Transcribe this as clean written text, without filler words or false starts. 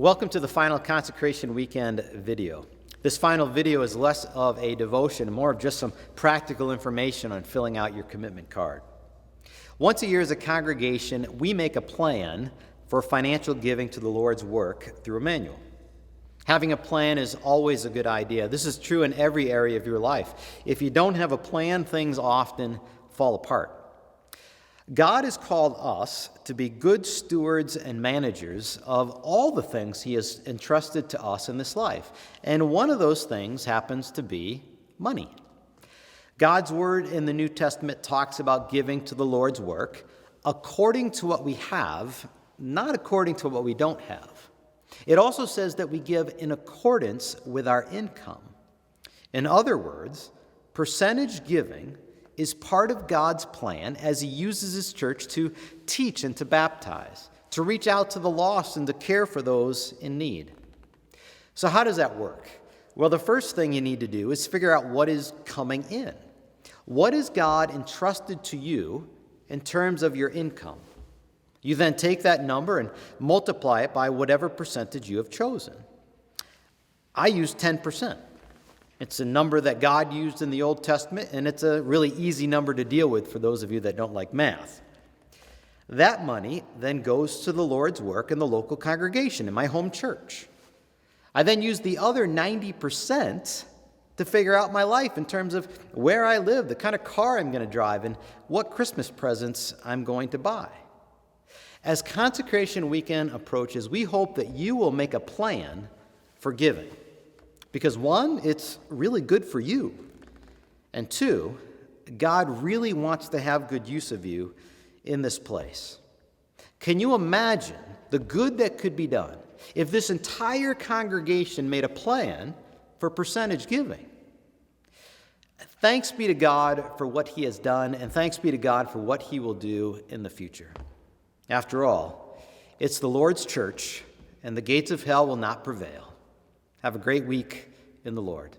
Welcome to the final Consecration Weekend video. This final video is less of a devotion and more of just some practical information on filling out your commitment card. Once a year as a congregation, we make a plan for financial giving to the Lord's work through a manual. Having a plan is always a good idea. This is true in every area of your life. If you don't have a plan, things often fall apart. God has called us to be good stewards and managers of all the things He has entrusted to us in this life. And one of those things happens to be money. God's word in the New Testament talks about giving to the Lord's work according to what we have, not according to what we don't have. It also says that we give in accordance with our income. In other words, percentage giving is part of God's plan as He uses His church to teach and to baptize, to reach out to the lost and to care for those in need. So how does that work? Well, the first thing you need to do is figure out what is coming in. What has God entrusted to you in terms of your income? You then take that number and multiply it by whatever percentage you have chosen. I use 10%. It's a number that God used in the Old Testament, and it's a really easy number to deal with for those of you that don't like math. That money then goes to the Lord's work in the local congregation, in my home church. I then use the other 90% to figure out my life in terms of where I live, the kind of car I'm going to drive, and what Christmas presents I'm going to buy. As Consecration Weekend approaches, we hope that you will make a plan for giving. Because one, it's really good for you. And two, God really wants to have good use of you in this place. Can you imagine the good that could be done if this entire congregation made a plan for percentage giving? Thanks be to God for what He has done, and thanks be to God for what He will do in the future. After all, it's the Lord's church, and the gates of hell will not prevail. Have a great week in the Lord.